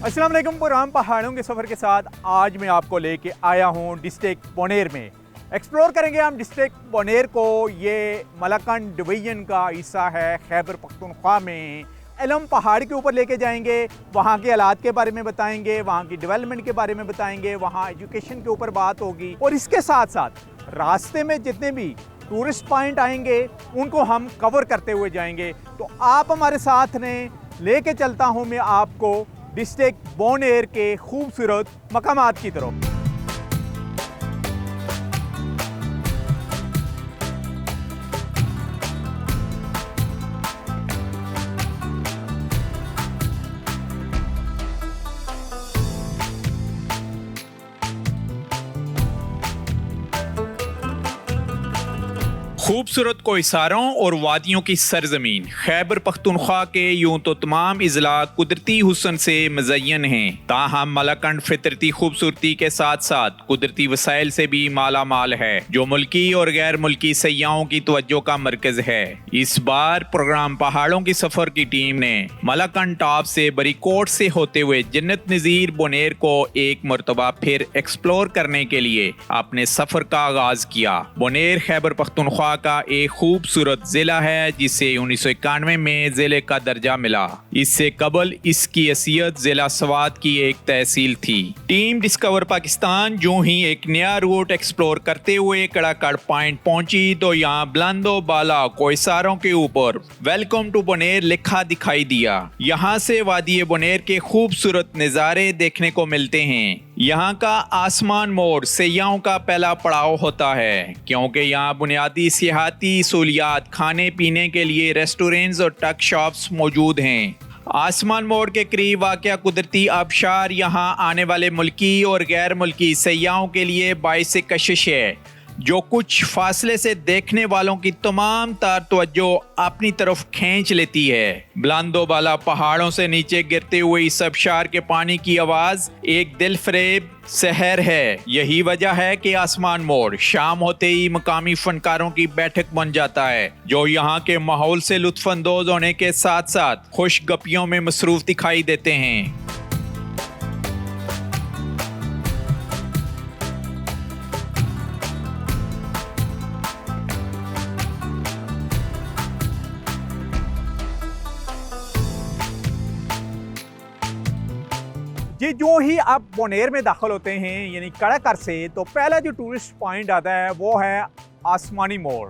अस्सलाम वालेकुम। पुराम पहाड़ों के सफ़र के साथ आज मैं आपको लेके आया हूँ डिस्ट्रिक्ट बोनेर में। एक्सप्लोर करेंगे हम डिस्ट्रिक्ट बोनेर को। ये मलकंड डिवीजन का हिस्सा है खैबर पख्तूनख्वा में। एलम पहाड़ के ऊपर लेके जाएंगे, वहाँ के हालात के बारे में बताएंगे, वहाँ की डेवलपमेंट के बारे में बताएंगे, वहाँ एजुकेशन के ऊपर बात होगी और इसके साथ साथ रास्ते में जितने भी टूरिस्ट पॉइंट आएंगे उनको हम कवर करते हुए जाएंगे। तो आप हमारे साथ ने लेके चलता हूँ मैं आपको डिस्ट्रिक्ट बोनेर के खूबसूरत मकामात की तरफ। खूबसूरत कोहिसारों और वादियों की सरजमीन खैबर पख्तूनख्वा के यूं तो तमाम इजला कुदरती हुस्न से मज़य्यन हैं, ताहम मलकंड फितरती खूबसूरती के साथ साथ कुदरती वसाइल से भी माला माल है, जो मुल्की और गैर मुल्की सयाहों की तवज्जो का मरकज है। इस बार प्रोग्राम पहाड़ों की सफर की टीम ने मलकंड टॉप से बरीकोट से होते हुए जन्नत नज़ीर बोनेर को एक मरतबा फिर एक्सप्लोर करने के लिए अपने सफर का आगाज किया। बोनेर खैबर पख्तूनख्वा का एक खूबसूरत जिला है जिसे 1991 में जिले का दर्जा मिला। इससे कबल इसकी हैसियत जिला स्वात की एक तहसील थी। टीम डिस्कवर पाकिस्तान जो ही एक नया रूट एक्सप्लोर करते हुए कड़ाकड़ पॉइंट पहुंची तो यहाँ बुलंदो बाला कोहिसारों के ऊपर वेलकम टू बोनेर लिखा दिखाई दिया। यहाँ से वादी बोनेर के खूबसूरत नज़ारे देखने को मिलते हैं। यहाँ का आसमान मोड़ सयाहों का पहला पड़ाव होता है, क्योंकि यहाँ बुनियादी सियाहती सहूलियात, खाने पीने के लिए रेस्टोरेंट्स और टक शॉप्स मौजूद हैं। आसमान मोड़ के करीब वाक़या कुदरती आबशार यहाँ आने वाले मुल्की और गैर मुल्की सयाहों के लिए बाइस कशिश है, जो कुछ फासले से देखने वालों की तमाम तार तवज्जो अपनी तरफ खींच लेती है। बुलंदो बाला पहाड़ों से नीचे गिरते हुए इस आबशार के पानी की आवाज एक दिल फरेब सहर है। यही वजह है कि आसमान मोड़ शाम होते ही मकामी फनकारों की बैठक बन जाता है, जो यहाँ के माहौल से लुत्फानंदोज होने के साथ साथ खुश गपियों में मसरूफ दिखाई देते हैं। जी, जो ही आप बोनेर में दाखिल होते हैं यानी कड़ाकर से, तो पहला जो टूरिस्ट पॉइंट आता है वो है आसमानी मोड़।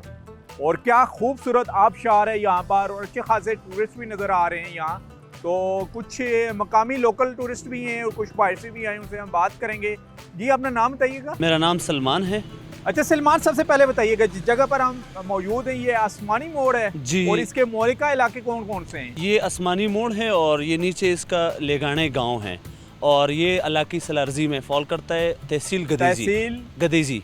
और क्या खूबसूरत आबशार है यहाँ पर और अच्छे खासे टूरिस्ट भी नज़र आ रहे हैं यहाँ। तो कुछ मकामी लोकल टूरिस्ट भी हैं और कुछ बाहर से भी आए, उनसे हम बात करेंगे। जी, अपना नाम बताइएगा। मेरा नाम सलमान है। अच्छा सलमान, सबसे पहले बताइएगा जिस जगह पर हम मौजूद हैं ये आसमानी मोड़ है जी, और इसके मोलिका इलाके कौन कौन से हैं? ये आसमानी मोड़ है और ये नीचे इसका लेगाने गांव है और ये इलाकी सलारजी में फॉल करता है। तहसील गदेजी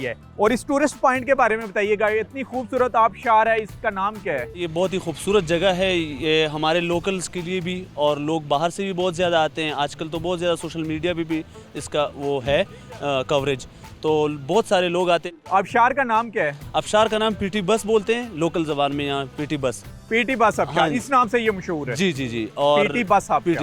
है। और इस टूरिस्ट पॉइंट के बारे में बताइएगा, इतनी खूबसूरत आबशार है, इसका नाम क्या है? ये बहुत ही खूबसूरत जगह है, ये हमारे लोकल्स के लिए भी और लोग बाहर से भी बहुत ज़्यादा आते हैं। आजकल तो बहुत ज़्यादा सोशल मीडिया भी इसका वो है कवरेज, तो बहुत सारे लोग आते हैं। आबशार का नाम क्या है? आबशार का नाम पीटी बस बोलते हैं लोकल ज़बान में, यहाँ पीटी बस आबशार। हाँ, इस नाम से ये मशहूर है। जी। और पीटी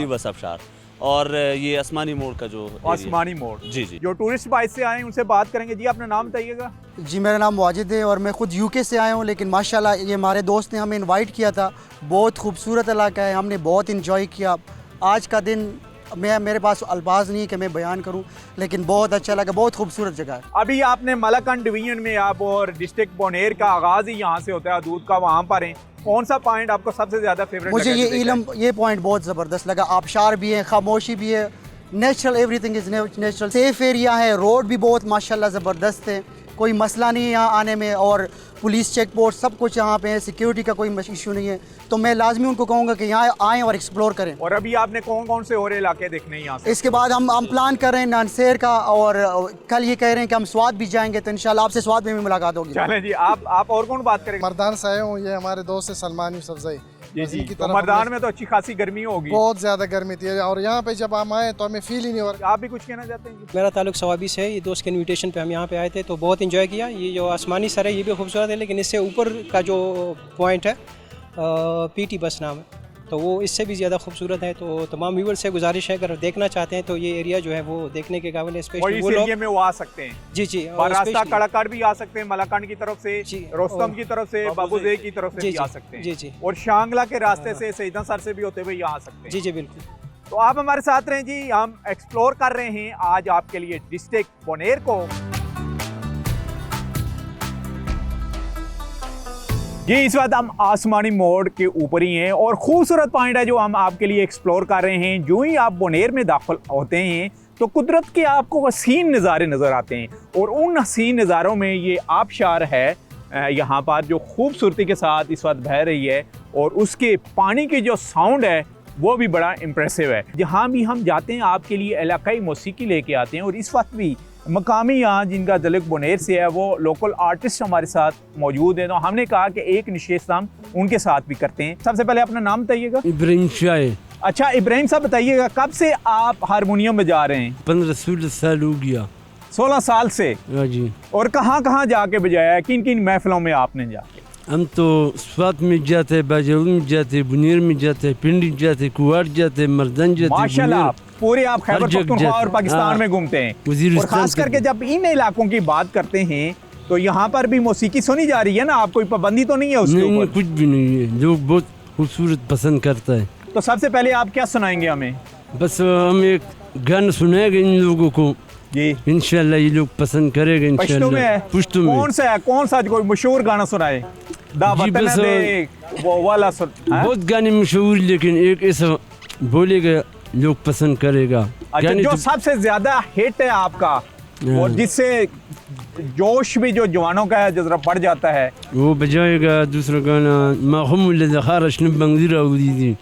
बस आबशार। और ये आसमानी मोड़ का जो आसमानी मोड़ जी। जो टूरिस्ट बाइस से आए हैं उनसे बात करेंगे। जी, अपना नाम बताइएगा। जी, मेरा नाम वाजिद है और मैं खुद यूके से आया हूँ, लेकिन माशाल्लाह ये हमारे दोस्त ने हमें इनवाइट किया था। बहुत खूबसूरत इलाका है, हमने बहुत इंजॉय किया। आज का दिन मेरे पास अल्फाज नहीं कि मैं बयान करूं, लेकिन बहुत अच्छा लगा, बहुत खूबसूरत जगह है। अभी आपने मलकंड डिवीजन में आप और डिस्ट्रिक्ट बोनेर का आगाज ही यहाँ से होता है, दूध का वहाँ पर है। कौन सा पॉइंट आपको सबसे ज्यादा फेवरेट? मुझे ये पॉइंट बहुत ज़बरदस्त लगा। आबशार भी है, खामोशी भी है, natural, everything is natural. Safe area है, रोड भी बहुत माशाल्लाह ज़बरदस्त है, कोई मसला नहीं है यहाँ आने में। और पुलिस चेक पोस्ट सब कुछ यहाँ पे है, सिक्योरिटी का कोई इशू नहीं है। तो मैं लाजमी उनको कहूँगा कि यहाँ आएँ और एक्सप्लोर करें। और अभी आपने कौन कौन से और इलाके देखने हैं यहाँ से? इसके बाद हम प्लान कर रहे हैं नानसेर का, और कल ये कह रहे हैं कि हम स्वाद भी जाएंगे, तो इंशाल्लाह आपसे स्वाद में भी मुलाकात होगी। चलें जी, आप और कौन बात करेंगे? मर्दान से आए हूँ, ये हमारे दोस्त है सलमान यूसुफजई। जी, तो मर्दान में तो अच्छी खासी गर्मी होगी, बहुत ज्यादा गर्मी थी, और यहाँ पे जब हम आए तो हमें फील ही नहीं हो रहा। आप भी कुछ कहना चाहते हैं? मेरा ताल्लुक सवाबी से है, ये दोस्त के इनविटेशन पे हम यहाँ पे आए थे तो बहुत इंजॉय किया। ये जो आसमानी सर है ये भी खूबसूरत है, लेकिन इससे ऊपर का जो पॉइंट है पीटी बस नाम है, तो वो इससे भी ज़्यादा खूबसूरत है। तो तमाम व्यूअर्स से गुजारिश है, अगर देखना चाहते हैं तो ये एरिया जो है वो देखने के काबिल है। और स्पेशली इस वो लोग एरिया में वो आ सकते हैं जी जी, और रास्ता especially- कड़ाकाड़ भी आ सकते हैं, मलाकांड की तरफ से, जी, रोस्तम और की तरफ से, बाबूजे की तरफ से जी भी आ जी सकते हैं जी जी और शांगला के रास्ते से सईदा सर से भी होते हुए यहाँ आ सकते हैं। जी जी बिल्कुल। तो आप हमारे साथ रहें जी, हम एक्सप्लोर कर रहे हैं आज आपके लिए डिस्ट्रिक्ट बोनेर को। जी इस वक्त हम आसमानी मोड़ के ऊपर ही हैं और खूबसूरत पॉइंट है जो हम आपके लिए एक्सप्लोर कर रहे हैं। जो ही आप बोनेर में दाखिल होते हैं तो कुदरत के आपको हसीन नज़ारे नज़र आते हैं और उन हसीन नज़ारों में ये आबशार है यहाँ पर जो खूबसूरती के साथ इस वक्त बह रही है और उसके पानी की जो साउंड है वो भी बड़ा इम्प्रेसिव है। जहाँ भी हम जाते हैं आपके लिए इलाकाई मौसीकी लेके आते हैं और इस वक्त भी मकामी यहाँ जिनका तल्लुक बोनेर से है वो लोकल आर्टिस्ट हमारे साथ मौजूद हैं। तो हमने कहा कि एक नशिस्त हम उनके साथ भी करते हैं। सबसे पहले अपना नाम बताइएगा। इब्राहिम शाह। अच्छा इब्राहिम साहब बताइएगा, कब से आप हारमोनियम बजा रहे हैं? 15-16 साल हो गया। 16 साल से? हाँ जी। और कहाँ कहाँ जाके बजाया है, किन किन महफिलों में आपने जाके? हम तो स्वात में जाते हैं, बाजौल में जाते हैं, बुनेर में जाते हैं, पिंडी जाते हैं, कुवाड़ जाते हैं, मर्दान जाते हैं। माशाल्लाह पूरे आप खैबर हर जगह पख्तूनख्वा और जाते- पाकिस्तान हाँ। में घूमते हैं। और वज़ीरिस्तान खास करके तक। जब इन इलाकों की बात करते हैं तो यहाँ पर भी मौसीकी सुनी जा रही है ना, आप कोई पाबंदी तो नहीं है उसके नहीं नहीं, ऊपर? कुछ भी नहीं है, लोग बहुत खूबसूरत पसंद करता है। तो सबसे पहले आप क्या सुनाएंगे हमें? बस हम एक गाना सुनाएंगे इन लोगों को, जी इंशाल्लाह ये लोग पसंद करेंगे पश्तो में है? इंशाल्लाह। पुश्तो में। कौन सा है, कौन सा कोई मशहूर गाना सुनाए? दा जी, वतन बस, दे वो वाला सुन। हाँ? बहुत गाने मशहूर, लेकिन एक ऐसा बोलेगा लोग पसंद करेगा। अच्छा गाने जो तो- सबसे ज्यादा हिट है आपका और जिससे जोश भी जो जवानों का है जरा बढ़ जाता है? वो बजाएगा दूसरा गाना माहमुल ज़खारश ने बंगीरा उड़ी थी।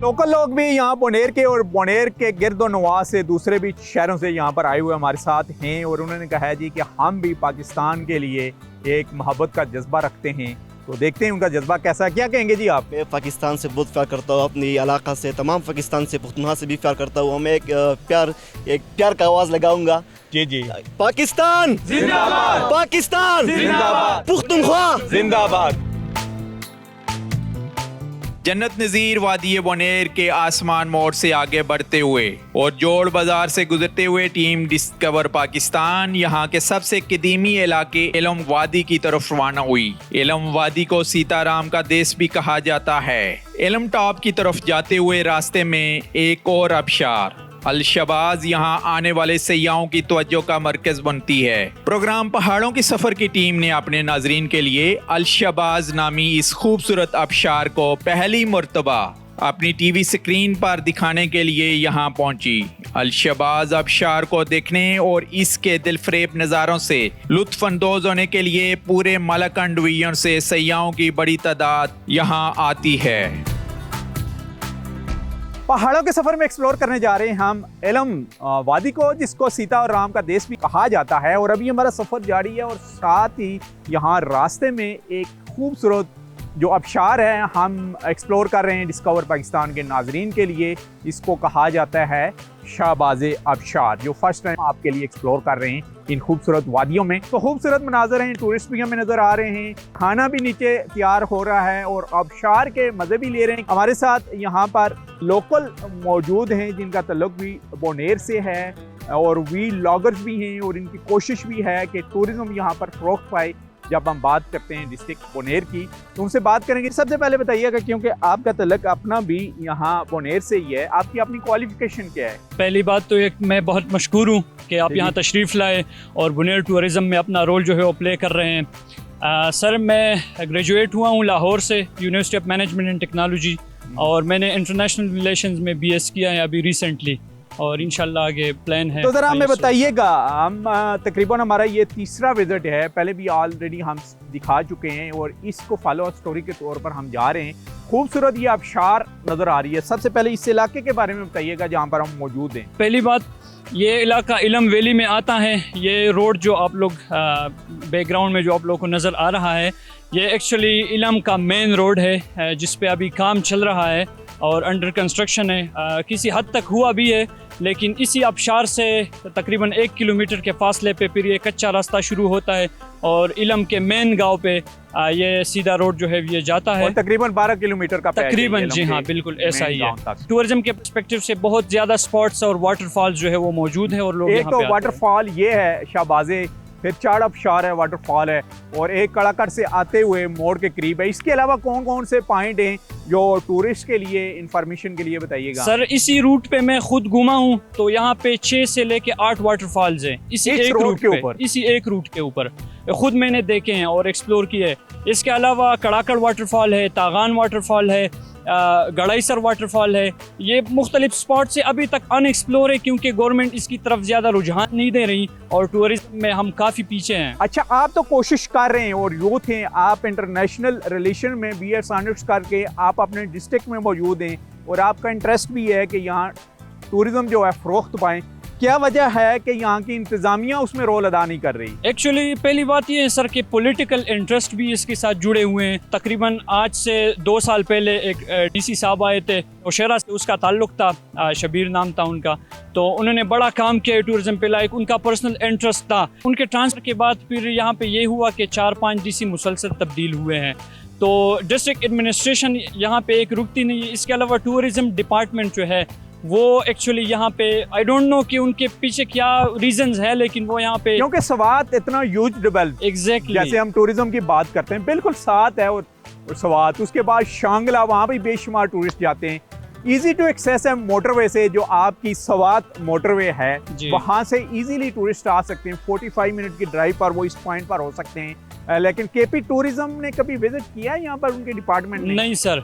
लोकल लोग भी यहाँ बोनेर के और बोनेर के गिरदो नवाह से दूसरे भी शहरों से यहाँ पर आए हुए हमारे साथ हैं और उन्होंने कहा है जी कि हम भी पाकिस्तान के लिए एक मोहब्बत का जज्बा रखते हैं। तो देखते हैं उनका जज्बा कैसा है। क्या कहेंगे जी आप? मैं पाकिस्तान से बहुत प्यार करता हूँ, अपनी इलाका से, तमाम पाकिस्तान से, पुख्तनख्वा से भी प्यार करता हूँ। मैं एक प्यार का आवाज़ लगाऊंगा। जी जी। पाकिस्तान जिंदाबाद, पाकिस्तान जिंदाबाद, पुख्तनख्वा जिंदाबाद। जन्नत नज़ीर वादी बोनेर के आसमान मोड़ से आगे बढ़ते हुए और जोड़ बाजार से गुजरते हुए टीम डिस्कवर पाकिस्तान यहाँ के सबसे कदीमी इलाके एलम वादी की तरफ रवाना हुई। एलम वादी को सीताराम का देश भी कहा जाता है। एलम टॉप की तरफ जाते हुए रास्ते में एक और आबशार अल-शबाज़ यहाँ आने वाले सयाहों की तवज्जो का मरकज बनती है। प्रोग्राम पहाड़ों की सफर की टीम ने अपने नाजरीन के लिए अल-शबाज़ नामी इस खूबसूरत आबशार को पहली मर्तबा अपनी टीवी स्क्रीन पर दिखाने के लिए यहाँ पहुंची। अल-शबाज़ आबशार को देखने और इसके दिलफरेब नज़ारों से लुत्फ अंदोज होने के लिए पूरे मलाकंड डिवीजन से सयाहों की बड़ी तादाद यहाँ आती है। पहाड़ों के सफर में एक्सप्लोर करने जा रहे हैं हम एलम वादी को, जिसको सीता और राम का देश भी कहा जाता है। और अभी हमारा सफर जारी है और साथ ही यहाँ रास्ते में एक खूबसूरत जो आबशार है हम एक्सप्लोर कर रहे हैं डिस्कवर पाकिस्तान के नाजरीन के लिए। इसको कहा जाता है शाहबाज़े आबशार, जो फर्स्ट टाइम आपके लिए एक्सप्लोर कर रहे हैं इन खूबसूरत वादियों में। तो खूबसूरत मनाजर हैं, टूरिस्ट भी हमें नज़र आ रहे हैं, खाना भी नीचे तैयार हो रहा है और आबशार के मज़े भी ले रहे हैं। हमारे साथ यहाँ पर लोकल मौजूद हैं जिनका तल्लुक भी बोनेर से है और वी लॉगर्स भी हैं और इनकी कोशिश भी है कि टूरिज़्म यहाँ पर फ़रोग़ पाए। जब हम बात करते हैं डिस्ट्रिक्ट बोनेर की तो उनसे बात करेंगे। सबसे पहले बताइएगा, क्योंकि आपका तल्लुक अपना भी यहाँ बोनेर से ही है, आपकी अपनी क्वालिफिकेशन क्या है? पहली बात तो एक मैं बहुत मशकूर हूँ कि आप यहाँ तशरीफ़ लाए और बोनेर टूरिज़म में अपना रोल जो है वो प्ले कर रहे हैं। सर मैं ग्रेजुएट हुआ हूँ लाहौर से, university of management and technology, और मैंने इंटरनेशनल रिलेशंस में BS किया है अभी रिसेंटली, और इंशाल्लाह आगे प्लान है। तो ज़रा हमें बताइएगा, हम तकरीबन हमारा ये तीसरा विज़िट है, पहले भी ऑलरेडी हम दिखा चुके हैं और इसको फॉलो स्टोरी के तौर पर हम जा रहे हैं। खूबसूरत ये आबशार नज़र आ रही है। सबसे पहले इस इलाके के बारे में बताइएगा जहाँ पर हम मौजूद हैं। पहली बात, ये इलाका इलम वैली में आता है। ये रोड जो आप लोग बैकग्राउंड में जो आप लोग को नज़र आ रहा है, ये एक्चुअली इलम का मेन रोड है जिस पे अभी काम चल रहा है और अंडर कंस्ट्रक्शन है। किसी हद तक हुआ भी है, लेकिन इसी आबशार से तकरीबन 1 किलोमीटर के फासले पे फिर ये कच्चा रास्ता शुरू होता है और इलम के मेन गांव पे ये सीधा रोड जो है ये जाता है। और तकरीबन 12 किलोमीटर का तकरीबन, जी हाँ बिल्कुल ऐसा ही है। टूरिज्म के पर्सपेक्टिव से बहुत ज़्यादा स्पॉट्स और वाटरफॉल्स जो है वो मौजूद है और लोग एक तो वाटरफॉल ये है शाहबाज़े, फिर चाड़ आबशार है, वाटरफॉल है, और एक कड़ाकड़ से आते हुए मोड़ के करीब है। इसके अलावा कौन कौन से पॉइंट हैं जो टूरिस्ट के लिए इंफॉर्मेशन के लिए बताइएगा? सर इसी रूट पे मैं खुद घूमा हूँ, तो यहाँ पे 6 से लेके 8 वाटरफॉल्स हैं इसी एक रूट के ऊपर, इसी एक रूट के ऊपर खुद मैंने देखे हैं और एक्सप्लोर किए हैं। इसके अलावा कड़ाकड़ वाटरफॉल है, तागान वाटरफॉल है, गड़ाईसर वाटरफॉल है। ये मुख्तलिफ स्पॉट से अभी तक अनएक्सप्लोर है क्योंकि गवर्नमेंट इसकी तरफ ज़्यादा रुझान नहीं दे रही और टूरिज्म में हम काफ़ी पीछे हैं। अच्छा, आप तो कोशिश कर रहे हैं और यूथ हैं, आप इंटरनेशनल रिलेशन में BS ऑनर्स करके आप अपने डिस्ट्रिक्ट में मौजूद हैं और आपका इंटरेस्ट भी है कि यहाँ टूरिज्म जो है फ़रोख्त पाएँ। क्या वजह है कि यहाँ की इंतज़ामिया उसमें रोल अदा नहीं कर रही? एक्चुअली पहली बात ये है सर कि पॉलिटिकल इंटरेस्ट भी इसके साथ जुड़े हुए हैं। तकरीबन आज से 2 साल पहले एक DC साहब आए थे, नौशेरा से उसका ताल्लुक था, शबीर नाम था उनका, तो उन्होंने बड़ा काम किया टूरिज्म पे, लाइक उनका पर्सनल इंटरेस्ट था। उनके ट्रांसफ़र के बाद फिर यहाँ पे ये हुआ कि 4-5 DC मुसलसल तब्दील हुए हैं, तो डिस्ट्रिक्ट एडमिनिस्ट्रेशन यहाँ पे एक रुकती नहीं है। इसके अलावा टूरिज्म डिपार्टमेंट जो है वो एक्चुअली यहाँ पे आई डोंट नो कि उनके पीछे क्या रीजंस है, लेकिन वो यहाँ पे क्योंकि स्वात इतना ह्यूज डेवलप, एग्जैक्टली जैसे हम टूरिज्म की बात करते हैं, बिल्कुल साथ है और स्वात, उसके बाद शांगला, वहाँ भी बेशुमार टूरिस्ट जाते हैं। इजी टू एक्सेस है मोटरवे से, जो आपकी स्वात मोटरवे है वहाँ से इजीली टूरिस्ट आ सकते हैं। 45 मिनट की ड्राइव पर वो इस पॉइंट पर हो सकते हैं। लेकिन KP टूरिज्म ने कभी विजिट किया है यहाँ पर उनके डिपार्टमेंट ने? नहीं सर,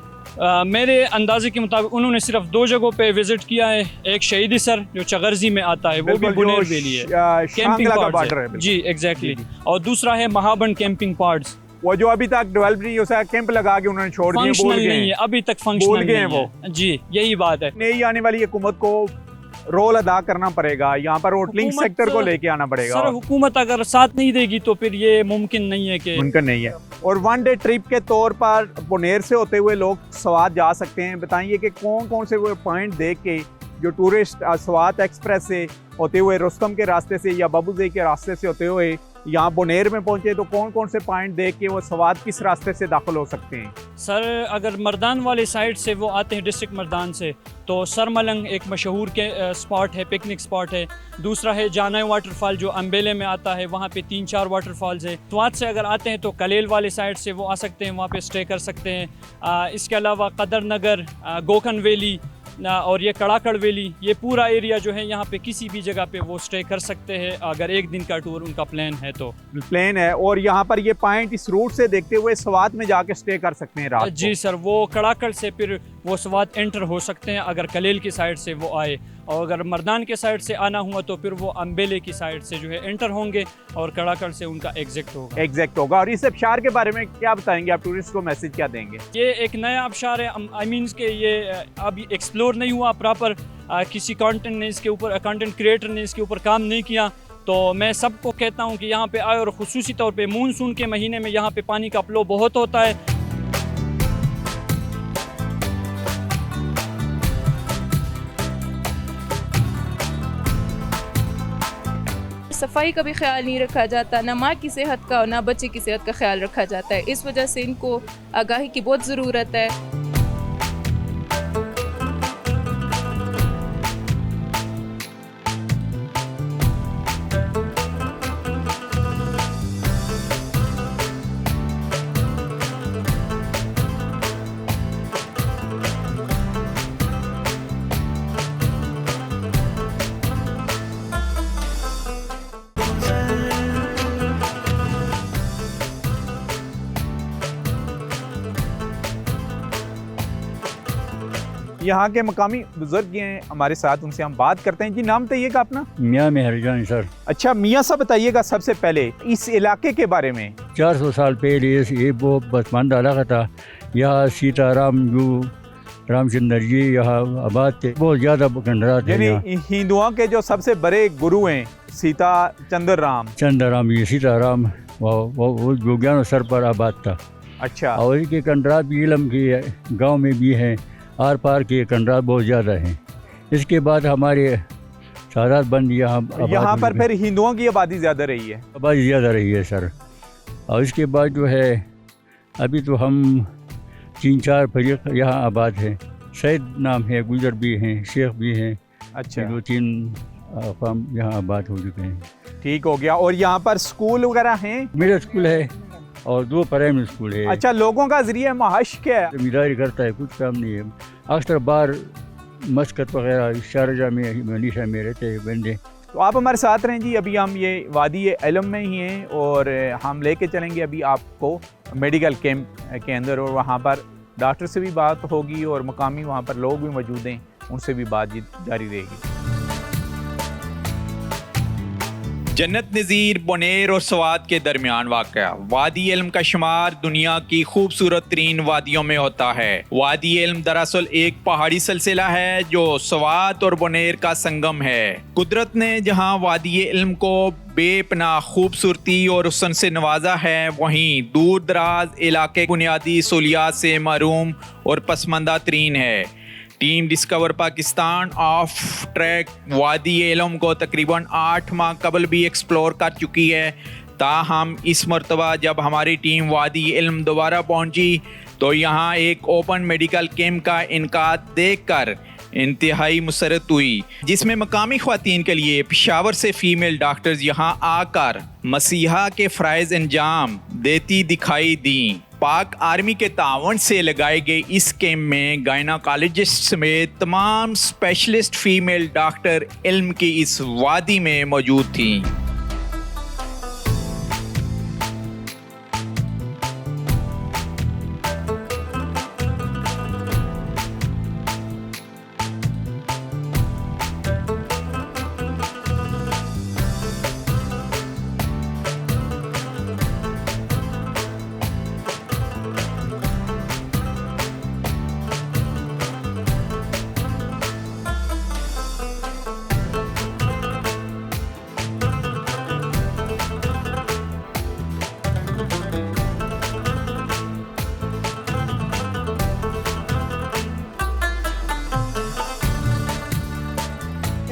मेरे अंदाजे के मुताबिक उन्होंने सिर्फ 2 जगहों पे विजिट किया है। एक शहीदी सर जो चगर्जी में आता है, वो भी बोनेर वैली है, कैंपिंग पॉड्स है। जी एग्जैक्टली। और दूसरा है महाबन कैंपिंग पॉड्स, वो जो अभी तक डेवलप नहीं हो, कैंप लगा के उन्होंने छोड़ दिए, फंक्शनल नहीं है अभी तक, फंक्शनल नहीं है वो। जी यही बात है। नई आने वाली हुकूमत को रोल अदा करना पड़ेगा, यहाँ पर होटलिंग सेक्टर को लेके आना पड़ेगा। सर हुकूमत अगर साथ नहीं देगी तो फिर ये मुमकिन नहीं है कि मुमकिन नहीं है। और 1 डे ट्रिप के तौर पर बोनेर से होते हुए लोग स्वात जा सकते हैं। बताइए कि कौन कौन से वो पॉइंट देख के जो टूरिस्ट स्वात एक्सप्रेस से होते हुए, रुस्तम के रास्ते से या बाबूजे के रास्ते से होते हुए यहाँ बोनेर में पहुंचे, तो कौन कौन से पॉइंट देख के वो स्वात किस रास्ते से दाखिल हो सकते हैं? सर अगर मर्दान वाले साइड से वो आते हैं, डिस्ट्रिक्ट मर्दान से, तो सरमलंग एक मशहूर के स्पॉट है, पिकनिक स्पॉट है। दूसरा है जाना वाटरफॉल जो अम्बेले में आता है, वहाँ पे 3-4 वाटरफॉल्स है। स्वात से अगर आते हैं तो कलेल वाले साइड से वो आ सकते हैं, वहाँ पे स्टे कर सकते हैं। इसके अलावा कदर नगर, गोकन वैली और ये कड़ाकड़ वैली, ये पूरा एरिया जो है यहाँ पे किसी भी जगह पे वो स्टे कर सकते हैं अगर 1 दिन का टूर उनका प्लान है तो। प्लान है, और यहाँ पर ये पॉइंट इस रूट से देखते हुए स्वात में जाके स्टे कर सकते हैं रात जी सर, वो कड़ाकड़ से फिर वो स्वात एंटर हो सकते हैं अगर कलेल की साइड से वो आए, और अगर मर्दान के साइड से आना हुआ तो फिर वो अम्बेले की साइड से जो है एंटर होंगे और कड़ाकड़ से उनका एग्जिट होगा। और इस आबशार के बारे में क्या बताएंगे आप, टूरिस्ट को मैसेज क्या देंगे? ये एक नया आबशार है, आई मीन्स के ये अभी एक्सप्लोर नहीं हुआ प्रॉपर, किसी कंटेंट क्रिएटर ने इसके ऊपर काम नहीं किया। तो मैं सबको कहता हूँ कि यहाँ पे आए और ख़ुसूसी तौर पे मानसून के महीने में यहाँ पे पानी का फ्लो बहुत होता है। सफाई का भी ख्याल नहीं रखा जाता, ना माँ की सेहत का और ना बच्चे की सेहत का ख्याल रखा जाता है। इस वजह से इनको आगाही की बहुत ज़रूरत है। यहाँ के मकामी बुजुर्ग हैं हमारे साथ, उनसे हम बात करते हैं। जी नाम बताइएगा अपना? मियाँ मेहरजान सर। अच्छा मियाँ साहब बताइएगा सबसे पहले इस इलाके के बारे में। 400 साल पहले ये वो पसमानदा इलाका था। यहाँ सीताराम जो रामचंद्र जी यहाँ आबाद थे, बहुत ज़्यादा खंडरात थे। यानी हिंदुओं के जो सबसे बड़े गुरु हैं सीता चंद्र राम ये सीताराम वो जोगियानो सर पर आबाद था। अच्छा। और इनके खंडरात भी इलम के गाँव में भी हैं, आर पार के खंडरात बहुत ज़्यादा हैं। इसके बाद हमारे सादात बंद यहाँ पर फिर हिंदुओं की आबादी ज़्यादा रही है। आबादी ज़्यादा रही है सर। और इसके बाद जो है अभी तो हम 3-4 फरीक यहाँ आबाद हैं। सैद नाम है, गुजर भी हैं, शेख भी हैं। अच्छा। 2-3 अक़वाम यहाँ आबाद हो चुके हैं। ठीक हो गया। और यहाँ पर स्कूल वगैरह हैं? मिडिल स्कूल है और 2 प्राइमरी स्कूल है। अच्छा, लोगों का ज़रिया माश क्या है? ज़मींदारी करता है, कुछ काम नहीं है। अक्सर बाहर मस्कत वगैरह शारजा में मनीषा में रहते हैं बंदे। तो आप हमारे साथ रहें जी। अभी हम ये वादी इल्म में ही हैं और हम लेके चलेंगे अभी आपको मेडिकल कैंप के अंदर, और वहाँ पर डॉक्टर से भी बात होगी और मकामी वहाँ पर लोग भी मौजूद हैं, उनसे भी बातचीत जारी रहेगी। जन्नत नज़ीर बोनेर और स्वात के दरमियान वाक़या वादी इल्म का शुमार दुनिया की खूबसूरत तरीन वादियों में होता है। वादी इल्म दरअसल एक पहाड़ी सिलसिला है जो स्वात और बोनेर का संगम है। कुदरत ने जहां वादी इल्म को बेपनाह खूबसूरती और हुस्न से नवाजा है, वहीं दूर दराज इलाके बुनियादी सहूलियात से महरूम और पसमानदा तरीन है। Team discover Pakistan of track वादी इल्म को तकरीबन 8 माह कबल भी एक्सप्लोर कर चुकी है। ताहम इस मरतबा जब हमारी टीम वादी इल्म दोबारा पहुंची तो यहाँ एक ओपन मेडिकल कैंप का इनकाद देखकर इंतहाई मुसरत हुई, जिसमें मकामी ख्वातीन के लिए पेशावर से फीमेल डॉक्टर्स यहाँ आकर मसीहा के फ़राइज़ अंजाम देती दिखाई दी। पाक आर्मी के तावन से लगाए गए इस कैंप में गायनाकोलॉजिस्ट समेत तमाम स्पेशलिस्ट फीमेल डॉक्टर इल्म की इस वादी में मौजूद थीं।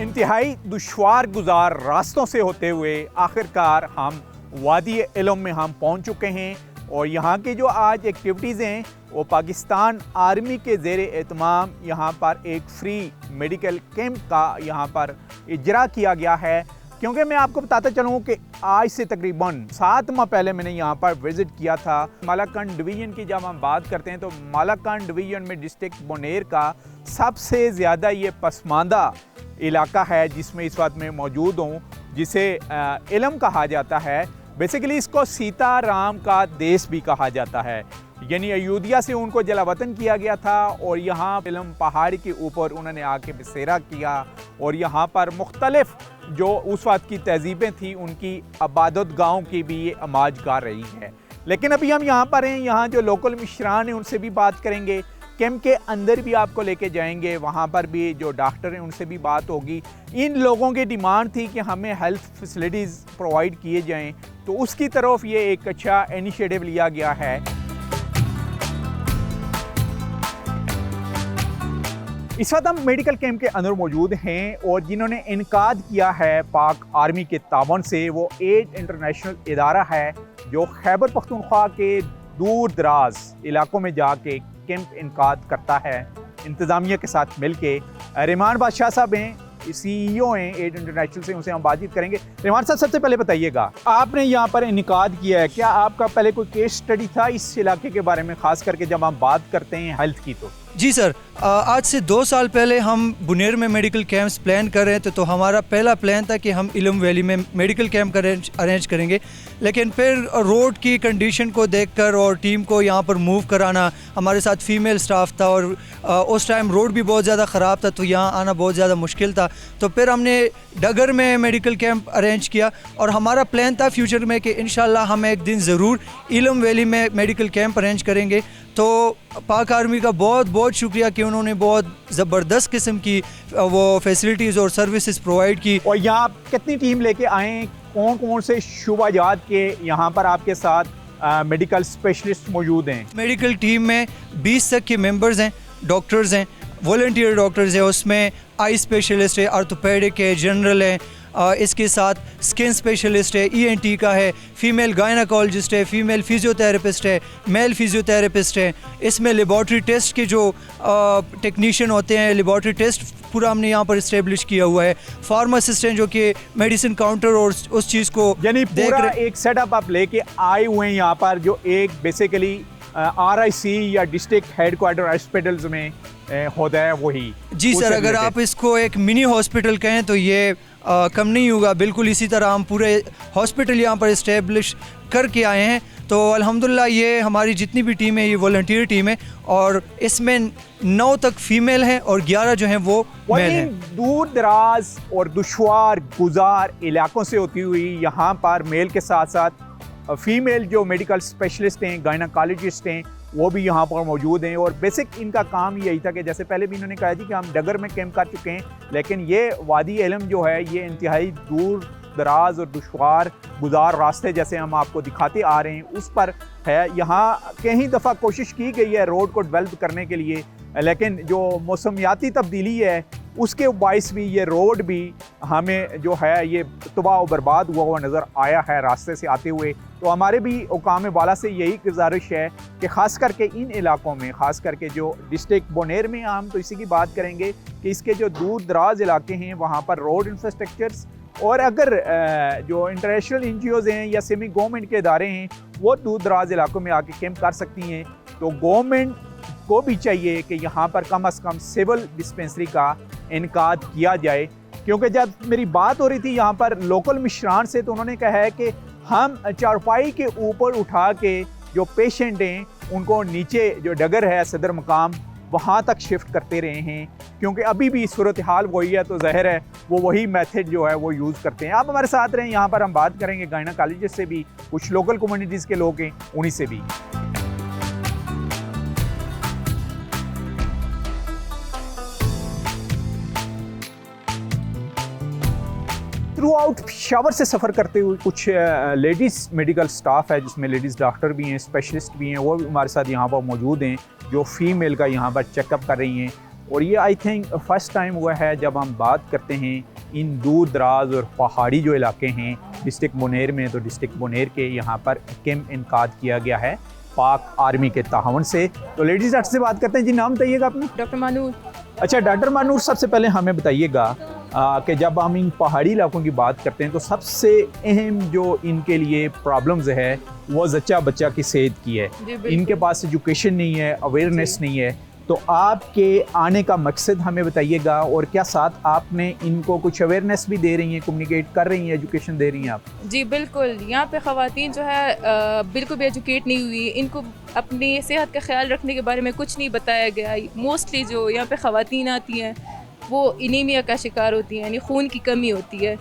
इंतहाई दुश्वार गुजार रास्तों से होते हुए आखिरकार हम वादी इल्म में हम पहुंच चुके हैं। और यहाँ की जो आज एक्टिविटीज़ हैं वो पाकिस्तान आर्मी के ज़ेरे एहतमाम यहाँ पर एक फ्री मेडिकल कैंप का यहाँ पर इजरा किया गया है। क्योंकि मैं आपको बताता चलूँ कि आज से तकरीबन 7 माह पहले मैंने यहाँ पर विज़िट किया था। मालाकंड डिवीज़न की जब हम बात करते हैं तो मालाकंड डिवीज़न में डिस्ट्रिक्ट बोनेर का सबसे ज़्यादा ये पसमानदा इलाका है जिसमें इस वक्त मैं मौजूद हूँ, जिसे इल्म कहा जाता है। बेसिकली इसको सीताराम का देश भी कहा जाता है, यानी अयोध्या से उनको जलावतन किया गया था और यहाँ इल्म पहाड़ के ऊपर उन्होंने आके बसेरा किया और यहाँ पर मुख्तलिफ जो उस वक्त की तहजीबें थी उनकी अबादत गाँव की भी ये आमाजगार रही है। लेकिन अभी हम यहाँ पर हैं, यहाँ जो लोकल मिश्रान हैं उनसे भी बात करेंगे। कैंप के अंदर भी आपको लेके जाएंगे, वहाँ पर भी जो डॉक्टर हैं उनसे भी बात होगी। इन लोगों की डिमांड थी कि हमें हेल्थ फैसिलिटीज़ प्रोवाइड किए जाएं, तो उसकी तरफ ये एक अच्छा इनिशिएटिव लिया गया है। इस वक्त हम मेडिकल कैंप के अंदर मौजूद हैं और जिन्होंने इनकाद किया है पाक आर्मी के तावन से वो एड इंटरनेशनल इदारा है जो खैबर पख्तूनख्वा के दूर दराज इलाकों में जाके कैंप इनकाद करता है इंतज़ामिया के साथ मिलके। रहमान बादशाह साहब हैं, CEO हैं एड इंटरनेशनल से, उनसे हम बातचीत करेंगे। रहमान साहब, सबसे पहले बताइएगा, आपने यहाँ पर इनकाद किया है, क्या आपका पहले कोई केस स्टडी था इस इलाके के बारे में, खास करके जब हम बात करते हैं हेल्थ की? जी सर, आज से 2 साल पहले हम बुनेर में मेडिकल कैंप्स प्लान कर रहे थे, तो हमारा पहला प्लान था कि हम इलम वैली में मेडिकल कैंप अरेंज करेंगे, लेकिन फिर रोड की कंडीशन को देखकर और टीम को यहाँ पर मूव कराना, हमारे साथ फीमेल स्टाफ था और उस टाइम रोड भी बहुत ज़्यादा ख़राब था, तो यहाँ आना बहुत ज़्यादा मुश्किल था। तो फिर हमने डगर में मेडिकल कैंप अरेंज किया और हमारा प्लान था फ्यूचर में कि इंशाल्लाह हम एक दिन ज़रूर इलम वैली में मेडिकल कैंप अरेंज करेंगे। तो पाक आर्मी का बहुत बहुत शुक्रिया कि उन्होंने बहुत ज़बरदस्त किस्म की वो फैसिलिटीज़ और सर्विसेज प्रोवाइड की। और यहाँ कितनी टीम लेके आए, कौन कौन से शुबाजात के यहाँ पर आपके साथ मेडिकल स्पेशलिस्ट मौजूद हैं? मेडिकल टीम में 20 तक के मेंबर्स हैं, डॉक्टर्स हैं, वॉलंटियर डॉक्टर्स हैं, उसमें आई स्पेशलिस्ट है, आर्थोपेडिक है, जनरल है, इसके साथ स्किन स्पेशलिस्ट है, ENT का है, फीमेल गायनाकोलॉजिस्ट है, फीमेल फिजियोथेरेपिस्ट है, मेल फिजियोथेरेपिस्ट है। इसमें लेबॉर्ट्री टेस्ट के जो टेक्नीशियन होते हैं, लेबॉर्ट्री टेस्ट पूरा हमने यहाँ पर इस्टेब्लिश किया हुआ है। फार्मासिस्ट हैं जो कि मेडिसिन काउंटर और उस चीज़ को यानी पूरा एक सेटअप आप लेके आए हुए हैं यहाँ पर, जो एक बेसिकली RIC या डिस्ट्रिक्ट हेडक्वार्टर हॉस्पिटल्स में होता है वही। जी सर, अगर आप इसको एक मिनी हॉस्पिटल कहें तो ये कम नहीं होगा। बिल्कुल इसी तरह हम पूरे हॉस्पिटल यहाँ पर इस्टेब्लिश करके आए हैं। तो अल्हम्दुलिल्लाह ये हमारी जितनी भी टीम है ये वॉलंटियर टीम है और इसमें 9 तक फीमेल हैं और 11 जो हैं वो मेल हैं। दूर दराज और दुश्वार गुजार इलाकों से होती हुई यहाँ पर मेल के साथ साथ फीमेल जो मेडिकल स्पेशलिस्ट हैं, गायनाकोलॉजिस्ट हैं, वो भी यहाँ पर मौजूद हैं। और बेसिक इनका काम यही था कि जैसे पहले भी इन्होंने कहा जी कि हम डगर में कैंप कर चुके हैं, लेकिन ये वादी इल्म जो है ये इंतहाई दूर दराज और दुश्वार गुजार रास्ते जैसे हम आपको दिखाते आ रहे हैं उस पर है। यहाँ कई दफ़ा कोशिश की गई है रोड को डेवलप करने के लिए, लेकिन जो मौसमियाती तब्दीली है उसके बाइस भी ये रोड भी हमें जो है ये तबाह और बर्बाद हुआ नज़र आया है रास्ते से आते हुए। तो हमारे भी हुकाम बाला से यही गुजारिश है कि ख़ास करके इन इलाकों में, ख़ास करके जो डिस्ट्रिक्ट बुनेर में हम तो इसी की बात करेंगे कि इसके जो दूर दराज इलाके हैं वहाँ पर रोड इंफ्रास्ट्रक्चर्स और अगर जो इंटरनेशनल NGOs हैं या सेमी गवर्नमेंट के इदारे हैं वो दूर दराज इलाकों में आके कैंप कर सकती हैं, तो गवर्नमेंट को भी चाहिए कि यहाँ पर कम अज़ कम सिविल डिस्पेंसरी का इनकाद किया जाए। क्योंकि जब मेरी बात हो रही थी यहाँ पर लोकल मिश्रान से, तो उन्होंने कहा है कि हम चारपाई के ऊपर उठा के जो पेशेंट हैं उनको नीचे जो डगर है सदर मकाम वहाँ तक शिफ्ट करते रहे हैं, क्योंकि अभी भी सूरत हाल वही है, तो ज़ाहिर है वो वही मेथड जो है वो यूज़ करते हैं। आप हमारे साथ रहें, यहाँ पर हम बात करेंगे गायनाकोलॉजिस्ट से भी, कुछ लोकल कम्युनिटीज़ के लोग हैं उन्हीं से भी। थ्रू आउट शावर से सफ़र करते हुए कुछ लेडीज़ मेडिकल स्टाफ है जिसमें लेडीज़ डॉक्टर भी हैं, स्पेशलिस्ट भी हैं, वो भी हमारे साथ यहाँ पर मौजूद हैं जो फीमेल का यहाँ पर चेकअप कर रही हैं। और ये आई थिंक फ़र्स्ट टाइम हुआ है जब हम बात करते हैं इन दूर दराज और पहाड़ी जो इलाके हैं डिस्ट्रिक्ट बुनेर में, तो डिस्ट्रिक्ट बुनेर के यहाँ पर कैंप इनकाद किया गया है पाक आर्मी के तावन से। तो लेडीज़ डॉक्टर से बात करते हैं। जी, नाम बताइएगा अपना? डॉक्टर मानूर। अच्छा डॉक्टर मानूर, सबसे पहले हमें बताइएगा कि जब हम इन पहाड़ी इलाकों की बात करते हैं तो सबसे अहम जो इनके लिए प्रॉब्लम्स है वो जच्चा बच्चा की सेहत की है। इनके पास एजुकेशन नहीं है, अवेयरनेस नहीं है, तो आपके आने का मकसद हमें बताइएगा और क्या साथ आपने इनको कुछ अवेयरनेस भी दे रही हैं, कम्युनिकेट कर रही हैं, एजुकेशन दे रही हैं आप? जी बिल्कुल, यहाँ पे ख़वातीन जो है बिल्कुल भी एजुकेट नहीं हुई, इनको अपनी सेहत का ख्याल रखने के बारे में कुछ नहीं बताया गया। मोस्टली जो यहाँ पे ख़वातीन आती हैं वो इनीमिया का शिकार होती हैं, यानी खून की कमी होती है,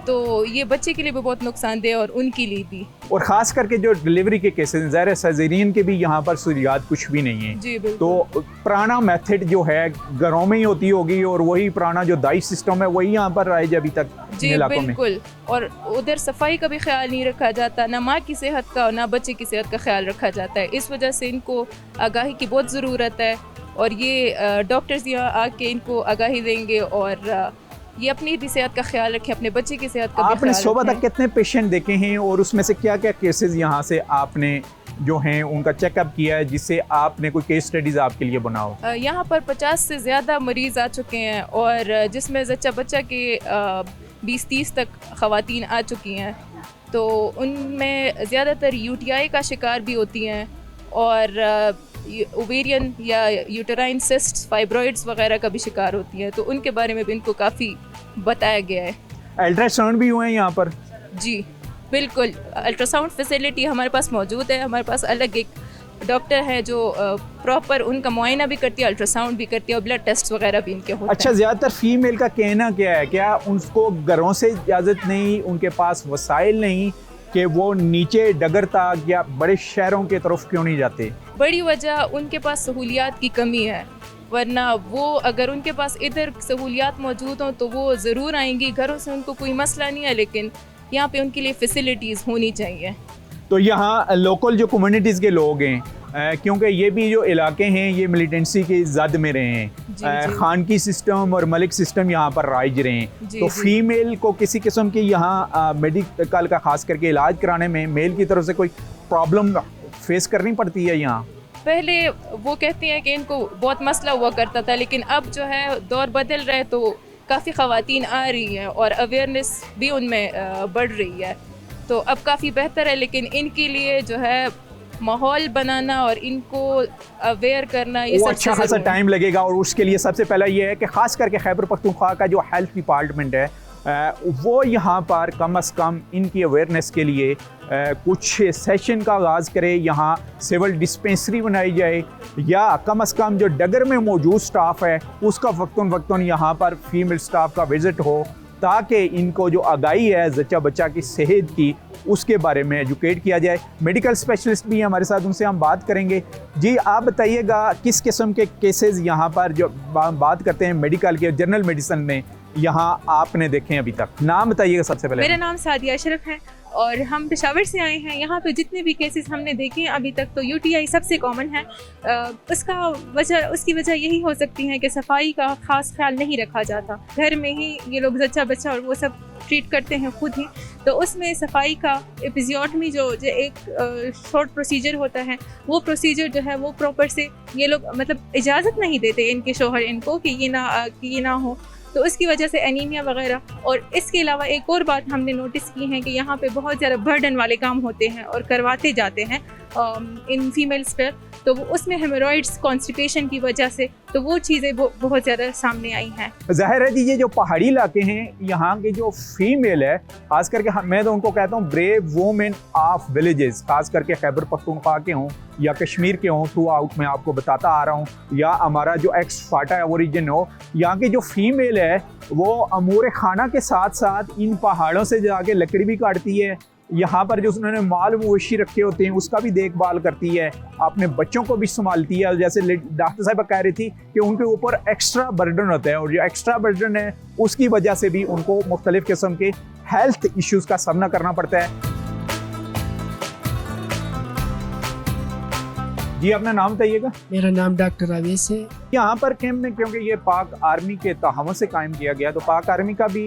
तो ये बच्चे के लिए भी बहुत नुकसानदेह और उनके लिए भी। और ख़ास करके जो डिलीवरी के केसेस ज़ाहिर है सर्जरीन के भी यहाँ पर सहूलियात कुछ भी नहीं है। जी बिल्कुल। तो पुराना मेथड जो है घरों में ही होती होगी और वही पुराना जो दाई सिस्टम है वही यहाँ पर राइज अभी तक इन इलाकों में। बिल्कुल, और उधर सफाई का भी ख्याल नहीं रखा जाता, ना माँ की सेहत का और ना बच्चे की सेहत का ख्याल रखा जाता है। इस वजह से इनको आगाही की बहुत ज़रूरत है और ये डॉक्टर्स यहाँ आके इनको आगाही देंगे और ये अपनी भी सेहत का ख्याल रखें, अपने बच्चे की सेहत का भी आपने ख्याल सुबह रखें। तक कितने पेशेंट देखे हैं और उसमें से क्या क्या केसेस यहाँ से आपने जो हैं उनका चेकअप किया है जिससे आपने कोई केस स्टडीज़ आपके लिए बनाओ? यहाँ पर 50 से ज़्यादा मरीज़ आ चुके हैं और जिसमें जच्चा बच्चा के 20-30 तक ख़वातीन आ चुकी हैं। तो उनमें ज़्यादातर यूटीआई का शिकार भी होती हैं और ओवेरियन या यूटेराइन सिस्ट्स, फाइब्रॉइड्स वगैरह का भी शिकार होती हैं। तो उनके बारे में भी इनको काफ़ी बताया गया है। अल्ट्रासाउंड भी हुए हैं यहाँ पर? जी बिल्कुल, अल्ट्रासाउंड फैसिलिटी हमारे पास मौजूद है। हमारे पास अलग एक डॉक्टर है जो प्रॉपर उनका मुआयना भी करती है, अल्ट्रासाउंड भी करती है और ब्लड टेस्ट वगैरह भी इनके होते हैं। अच्छा, ज़्यादातर फीमेल का कहना क्या है, क्या उनको घरों से इजाज़त नहीं, उनके पास वसाइल नहीं कि वो नीचे डगर तक या बड़े शहरों के तरफ क्यों नहीं जाते? बड़ी वजह उनके पास सहूलियात की कमी है, वरना वो अगर उनके पास इधर सहूलियात मौजूद हों तो वो ज़रूर आएंगी। घरों से उनको कोई मसला नहीं है, लेकिन यहाँ पे उनके लिए फैसिलिटीज़ होनी चाहिए। तो यहाँ लोकल जो कम्युनिटीज़ के लोग हैं, क्योंकि ये भी जो इलाके हैं ये मिलिटेंसी के जद में रहे हैं, खानकी सिस्टम और मलिक सिस्टम यहाँ पर राइज रहे हैं, तो फीमेल को किसी किस्म की यहाँ मेडिकल का खास करके इलाज कराने में मेल की तरफ से कोई प्रॉब्लम फेस करनी पड़ती है यहाँ? पहले वो कहती हैं कि इनको बहुत मसला हुआ करता था, लेकिन अब जो है दौर बदल रहे तो काफ़ी ख़वातीन आ रही हैं और अवेयरनेस भी उनमें बढ़ रही है। तो अब काफ़ी बेहतर है, लेकिन इनके लिए जो है माहौल बनाना और इनको अवेयर करना ये वो अच्छा खासा टाइम लगेगा। और उसके लिए सबसे पहला ये है कि ख़ास करके खैबर पख्तूनख्वा का जो हेल्थ डिपार्टमेंट है वो यहाँ पर कम से कम इनकी अवेयरनेस के लिए कुछ सेशन का आगाज़ करे, यहाँ सिविल डिस्पेंसरी बनाई जाए, या कम से कम जो डगर में मौजूद स्टाफ है उसका वक्तन यहाँ पर फीमेल स्टाफ का विज़िट हो, ताकि इनको जो आगाही है जच्चा बच्चा की सेहत की उसके बारे में एजुकेट किया जाए। मेडिकल स्पेशलिस्ट भी हमारे साथ, उनसे हम बात करेंगे। जी आप बताइएगा किस किस्म के केसेस यहाँ पर जो बात करते हैं मेडिकल के, जनरल मेडिसिन में यहाँ आपने देखे अभी तक? नाम बताइएगा सबसे पहले। मेरा नाम सादिया अशरफ है और हम पेशावर से आए हैं। यहाँ पे जितने भी केसेस हमने देखे हैं अभी तक तो यूटीआई सबसे कॉमन है। उसकी वजह यही हो सकती है कि सफाई का ख़ास ख्याल नहीं रखा जाता। घर में ही ये लोग जच्चा बच्चा और वो सब ट्रीट करते हैं खुद ही, तो उसमें सफाई का एपिजियोटमी जो एक शॉर्ट प्रोसीजर होता है, वो प्रोसीजर जो है वो प्रॉपर से ये लोग मतलब इजाज़त नहीं देते इनके शोहर इनको कि ये ना हो, तो उसकी वजह से एनीमिया वगैरह। और इसके अलावा एक और बात हमने नोटिस की है कि यहाँ पे बहुत ज़्यादा बर्डन वाले काम होते हैं और करवाते जाते हैं इन फीमेल्स पर, तो उसमें हेमोरॉइड्स, कॉन्स्टिपेशन की वजह से तो वो चीज़ें बहुत ज़्यादा सामने आई हैं। ज़ाहिर है कि ये जो पहाड़ी इलाके हैं यहाँ के जो फीमेल है, खास करके मैं तो उनको कहता हूँ ब्रेव वुमेन ऑफ विलेजेस, खास करके खैबर पख्तूनख्वा के हों या कश्मीर के हों, थ्रू आउट मैं आपको बताता आ रहा हूँ, या हमारा जो एक्स फाटा ओरिजिन हो, यहाँ की जो फीमेल है वो अमूर खाना के साथ साथ इन पहाड़ों से जाके लकड़ी भी काटती है, यहाँ पर जो उन्होंने माल मवेशी रखे होते हैं उसका भी देखभाल करती है, अपने बच्चों को भी संभालती है। जैसे डॉक्टर साहब कह रही थी कि उनके ऊपर एक्स्ट्रा बर्डन होता है और जो एक्स्ट्रा बर्डन है उसकी वजह से भी उनको मुख्तलिफ किस्म के हेल्थ इश्यूज़ का सामना करना पड़ता है। जी अपना नाम बताइएगा। मेरा नाम डॉक्टर अवेस है। यहाँ पर कैंप में क्योंकि ये पाक आर्मी के तहफ़्फ़ुज़ से कायम किया गया, तो पाक आर्मी का भी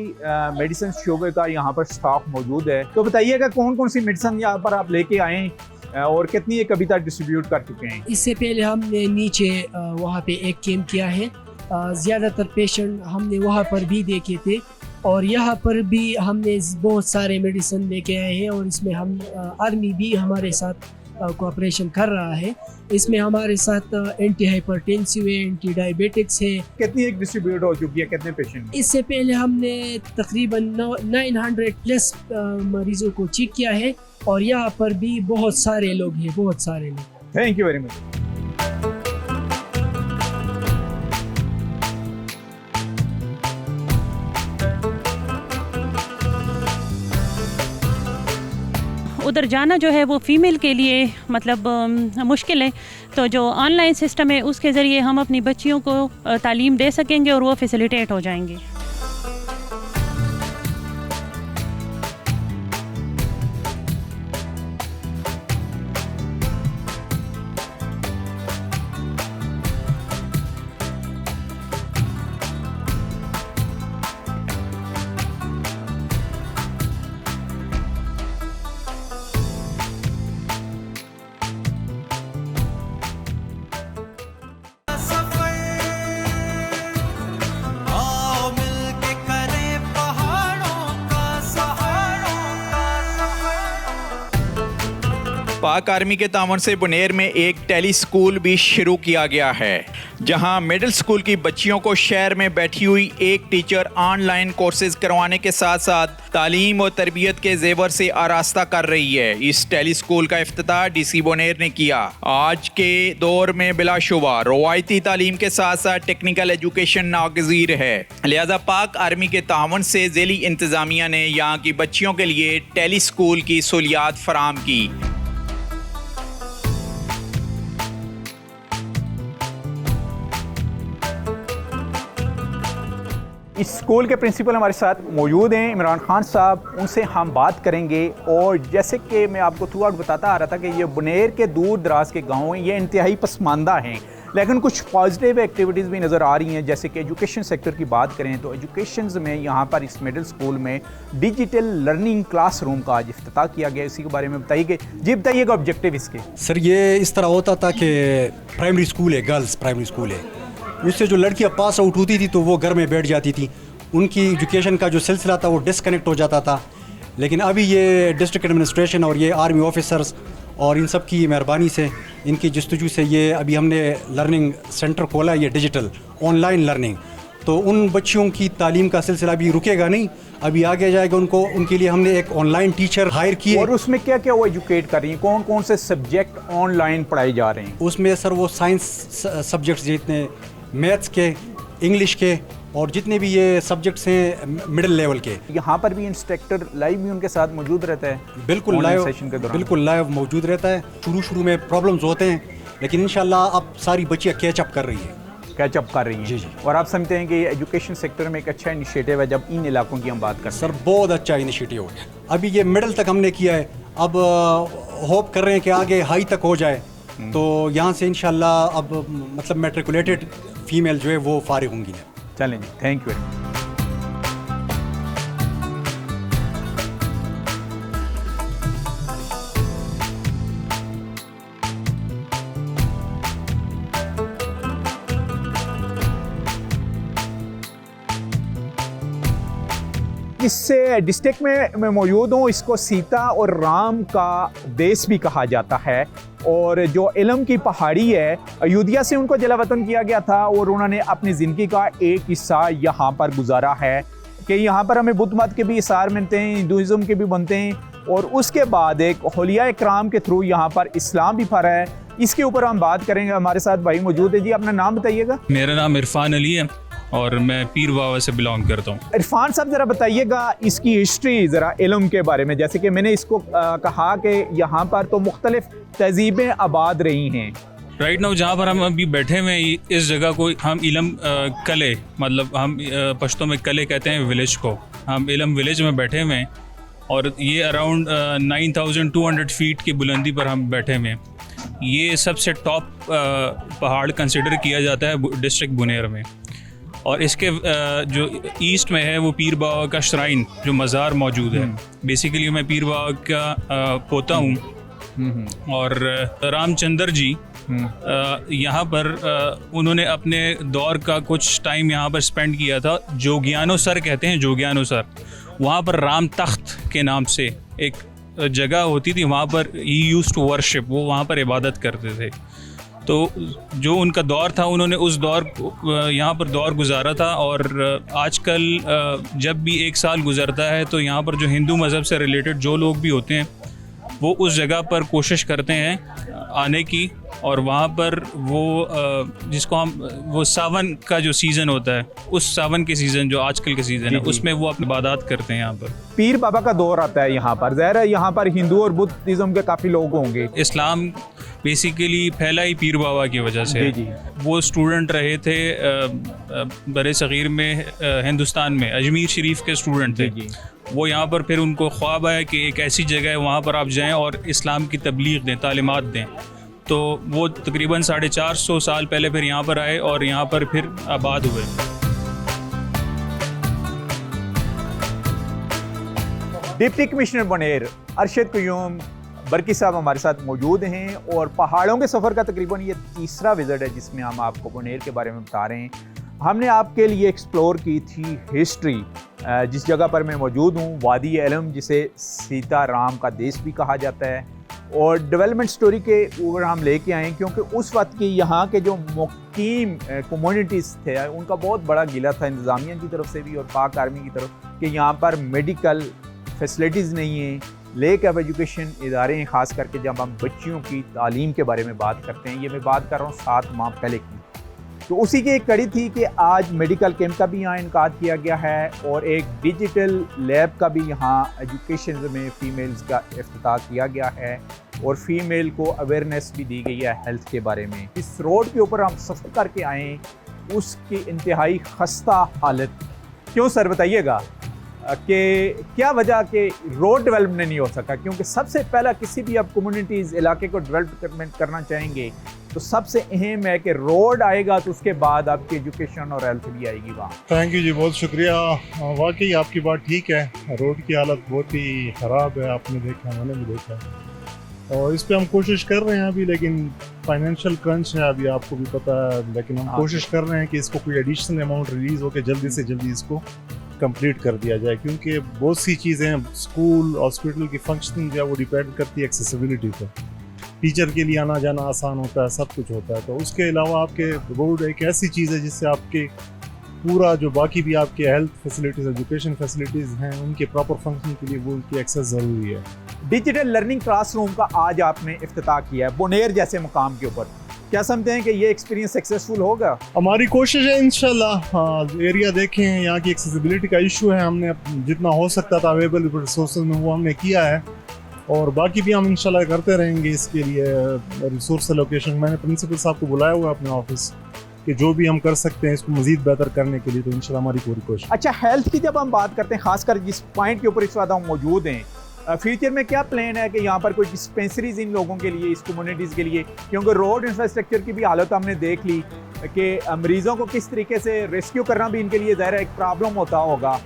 मेडिसिन शोबे का यहाँ पर स्टाफ मौजूद है, तो बताइएगा कौन कौन सी मेडिसिन यहाँ पर आप लेके आए हैं और कितनी एक अभी तक डिस्ट्रीब्यूट कर चुके हैं? इससे पहले हमने नीचे वहाँ पे एक कैंप किया है, ज़्यादातर पेशेंट हमने वहाँ पर भी देखे थे और यहाँ पर भी हमने बहुत सारे मेडिसिन लेके आए हैं और इसमें हम आर्मी भी हमारे साथ कोऑपरेशन कर रहा है। इसमें हमारे साथ एंटी हाइपरटेंसिव है, एंटी डायबिटिक्स है। कितनी एक डिस्ट्रीब्यूट हो चुकी है, कितने पेशेंट? इससे पहले हमने तकरीबन 900 प्लस मरीजों को चेक किया है और यहाँ पर भी बहुत सारे लोग हैं, बहुत सारे लोग। Thank you very much. उधर जाना जो है वो फ़ीमेल के लिए मतलब मुश्किल है, तो जो ऑनलाइन सिस्टम है उसके ज़रिए हम अपनी बच्चियों को तालीम दे सकेंगे और वो फैसिलिटेट हो जाएंगे। पाक आर्मी के तावन से बुनेर में एक टेली स्कूल भी शुरू किया गया है, जहां मिडिल स्कूल की बच्चियों को शहर में बैठी हुई एक टीचर ऑनलाइन कोर्सेज करवाने के साथ साथ तालीम और तरबियत के जेवर से आरास्ता कर रही है। इस टेली स्कूल का इफ्तिताह डीसी बुनेर ने किया। आज के दौर में बिलाशुबा रवायती तालीम के साथ साथ टेक्निकल एजुकेशन नागजीर है, लिहाजा पाक आर्मी के तावन से ज़िली इंतजामिया ने यहाँ की बच्चियों के लिए टेली स्कूल की सहूलियात फराम की। इस स्कूल के प्रिंसिपल हमारे साथ मौजूद हैं, इमरान खान साहब। उनसे हम बात करेंगे। और जैसे कि मैं आपको थ्रू आउट बताता आ रहा था कि ये बुनेर के दूर दराज के गाँव हैं, ये इंतहाई पसमानदा हैं, लेकिन कुछ पॉजिटिव एक्टिविटीज़ भी नज़र आ रही हैं। जैसे कि एजुकेशन सेक्टर की बात करें तो एजुकेशन में यहाँ पर इस मिडिल स्कूल में डिजिटल लर्निंग क्लासरूम का आज इफ्तिताह किया गया। इसी के बारे में बताइए जी, बताइएगा ऑब्जेक्टिव इसके। सर ये इस तरह होता था कि प्राइमरी स्कूल है, गर्ल्स प्राइमरी स्कूल है, उससे जो लड़कियां पास आउट होती थी तो वो घर में बैठ जाती थी, उनकी एजुकेशन का जो सिलसिला था वो डिसकनेक्ट हो जाता था। लेकिन अभी ये डिस्ट्रिक्ट एडमिनिस्ट्रेशन और ये आर्मी ऑफिसर्स और इन सब की मेहरबानी से, इनकी जस्तजू से ये अभी हमने लर्निंग सेंटर खोला, ये डिजिटल ऑनलाइन लर्निंग, तो उन बच्चियों की तालीम का सिलसिला अभी रुकेगा नहीं, अभी आगे जाएगा। उनके लिए हमने एक ऑनलाइन टीचर हायर किए। और उसमें क्या क्या वो एजुकेट कर रही हैं, कौन कौन से सब्जेक्ट ऑनलाइन पढ़ाए जा रहे हैं? उसमें सर वो साइंस सब्जेक्ट्स जितने, मैथ्स के, इंग्लिश के और जितने भी ये सब्जेक्ट्स हैं मिडिल लेवल के। यहाँ पर भी इंस्ट्रक्टर लाइव भी उनके साथ मौजूद रहता है? बिल्कुल लाइव सेशन के दौरान बिल्कुल लाइव मौजूद रहता है। शुरू में प्रॉब्लम्स होते हैं, लेकिन इंशाल्लाह अब सारी बच्चियाँ कैचअप कर रही हैं। जी। और आप समझते हैं कि एजुकेशन सेक्टर में एक अच्छा इनिशिएटिव है जब इन इलाकों की हम बात करते हैं? सर बहुत अच्छा इनिशिएटिव है। अभी ये मिडिल तक हमने किया है, अब होप कर रहे हैं कि आगे हाई तक हो जाए, तो यहाँ से इंशाल्लाह अब मतलब मैट्रिकुलेटेड फीमेल जो है वो फारिग होंगी। चलें जी, थैंक यू। इस डिस्ट्रिक्ट में मैं मौजूद हूँ, इसको सीता और राम का देश भी कहा जाता है। और जो इल्म की पहाड़ी है, अयोध्या से उनको जला वतन किया गया था और उन्होंने अपनी ज़िंदगी का एक हिस्सा यहाँ पर गुजारा है कि यहाँ पर हमें बुद्ध मत के भी इसार मिलते हैं, हिंदुज़म के भी बनते हैं, और उसके बाद एक औलिया इकराम के थ्रू यहाँ पर इस्लाम भी फरा है। इसके ऊपर हम बात करेंगे। हमारे साथ भाई मौजूद है जी, अपना नाम बताइएगा। मेरा नाम इरफान अली है और मैं पीर बाबा से बिलोंग करता हूँ। इरफान साहब ज़रा बताइएगा इसकी हिस्ट्री ज़रा इल्म के बारे में। जैसे कि मैंने इसको कहा कि यहाँ पर तो मुख्तलिफ तहजीबें आबाद रही हैं। राइट नाउ जहाँ पर हम अभी बैठे हुए हैं, इस जगह को हम इलम कले, मतलब हम पश्तो में कले कहते हैं विलेज को, हम इलम विलेज में बैठे हुए हैं और ये अराउंड 9200 फीट की बुलंदी पर हम बैठे हुए हैं। ये सबसे टॉप पहाड़ कंसिडर किया जाता है डिस्ट्रिक्ट बुनेर में। और इसके जो ईस्ट में है वो पीर बाबा का श्राइन, जो मज़ार मौजूद है। बेसिकली मैं पीर बाबा का पोता हूँ और रामचंद्र जी यहाँ पर उन्होंने अपने दौर का कुछ टाइम यहाँ पर स्पेंड किया था। जोगियानो सर कहते हैं, जोगियानो सर, वहाँ पर राम तख्त के नाम से एक जगह होती थी, वहाँ पर ही यूज्ड टू वर्शिप, वो वहाँ पर इबादत करते थे। तो जो उनका दौर था, उन्होंने उस दौर यहाँ पर दौर गुजारा था। और आजकल जब भी एक साल गुजरता है तो यहाँ पर जो हिंदू मज़हब से रिलेटेड जो लोग भी होते हैं वो उस जगह पर कोशिश करते हैं आने की, और वहाँ पर वो जिसको हम वो सावन का जो सीज़न होता है, उस सावन के सीज़न जो आजकल के सीज़न है, उसमें वो अपनी इबादत करते हैं। यहाँ पर पीर बाबा का दौर आता है यहाँ पर, ज़ाहिर है यहाँ पर हिंदू और बुद्धिज़्म के काफ़ी लोग होंगे। इस्लाम बेसिकली फैला ही पीर बाबा की वजह से। वो स्टूडेंट रहे थे बड़े सग़ीर में, हिंदुस्तान में अजमेर शरीफ के स्टूडेंट थे। वो यहाँ पर फिर उनको ख्वाब आया कि एक ऐसी जगह है वहाँ पर आप जाएं और इस्लाम की तबलीग दें, तालीमात दें। तो वो तकरीबन 450 साल पहले फिर यहाँ पर आए और यहाँ पर फिर आबाद हुए। डिप्टी कमिश्नर बुनेर अरशद क़य्यूम बरकी साहब हमारे साथ मौजूद हैं और पहाड़ों के सफ़र का तकरीबन ये तीसरा विज़िट है जिसमें हम आपको बुनेर के बारे में बता रहे हैं। हमने आपके लिए एक्सप्लोर की थी हिस्ट्री, जिस जगह पर मैं मौजूद हूँ वादी इल्म, जिसे सीता राम का देश भी कहा जाता है। और डेवलपमेंट स्टोरी के ऊपर हम लेके आए क्योंकि उस वक्त की यहाँ के जो मुकीम कम्युनिटीज़ थे उनका बहुत बड़ा गिला था इंतज़ामिया की तरफ से भी और पाक आर्मी की तरफ कि यहाँ पर मेडिकल फैसिलिटीज़ नहीं है, लेक ऑफ एजुकेशन इदारे हैं। ख़ास करके जब हम बच्चियों की तालीम के बारे में बात करते हैं, ये मैं बात कर रहा हूँ 7 माह पहले की, तो उसी की एक कड़ी थी कि आज मेडिकल कैंप का भी यहाँ इनकाद किया गया है और एक डिजिटल लैब का भी यहाँ एजुकेशन में फ़ीमेल्स का इफ्तिताह किया गया है और फीमेल को अवेयरनेस भी दी गई है हेल्थ के बारे में। इस रोड के ऊपर हम सफ़र करके आए, उसकी इंतहाई खस्ता हालत। क्यों सर बताइएगा कि क्या वजह कि रोड डेवलपमेंट नहीं हो सका? क्योंकि सबसे पहला किसी भी आप कम्युनिटीज़ इलाके को डेवलपमेंट करना चाहेंगे तो सबसे अहम है कि रोड आएगा तो उसके बाद आपकी एजुकेशन और हेल्थ भी आएगी वहाँ। थैंक यू जी, बहुत शुक्रिया। वाकई आपकी बात ठीक है, रोड की हालत बहुत ही ख़राब है, आपने देखा, मैंने भी देखा और इस पर हम कोशिश कर रहे हैं अभी, लेकिन फाइनेंशियल क्रंच है अभी, आपको भी पता है, लेकिन हम कोशिश कर रहे हैं कि इसको कोई एडिशनल अमाउंट रिलीज़ हो के जल्दी से जल्दी इसको कंप्लीट कर दिया जाए, क्योंकि बहुत सी चीज़ें स्कूल हॉस्पिटल की फंक्शनिंग जो है वो डिपेंड करती है एक्सेसिबिलिटी पर। टीचर के लिए आना जाना आसान होता है, सब कुछ होता है, तो उसके अलावा आपके रोड एक ऐसी चीज़ है जिससे आपके पूरा जो बाकी भी आपके हेल्थ फैसिलिटीज़, एजुकेशन फैसिलिटीज़ हैं, उनके प्रॉपर फंक्शन के लिए वो उनकी एक्सेस ज़रूरी है। डिजिटल लर्निंग क्लासरूम का आज आपने इफ्तिताह किया है बुनेर जैसे मुकाम के ऊपर, क्या समझते हैं कि ये एक्सपीरियंस सक्सेसफुल होगा? हमारी कोशिश है इंशाल्लाह। एरिया देखें, यहाँ की एक्सेसिबिलिटी का इशू है, हमने जितना हो सकता था अवेलेबल रिसोर्स में वो हमने किया है और बाकी भी हम इंशाल्लाह करते रहेंगे इसके लिए रिसोर्स एलोकेशन। मैंने प्रिंसिपल साहब को बुलाया हुआ है अपने ऑफिस कि जो भी हम कर सकते हैं इसको मज़ीद बेहतर करने के लिए, तो इंशाल्लाह हमारी पूरी कोशिश। अच्छा, हेल्थ की जब हम बात करते हैं, खासकर जिस पॉइंट के ऊपर इस वक्त हम मौजूद हैं, फ्यूचर में क्या प्लान है कि यहाँ पर कोई डिस्पेंसरीज इन लोगों के लिए, इस कम्युनिटीज़ के लिए, क्योंकि रोड इंफ्रास्ट्रक्चर की भी हालत हमने देख ली कि मरीज़ों को किस तरीके से रेस्क्यू करना भी इनके लिए ज़ाहिर एक प्रॉब्लम होता होगा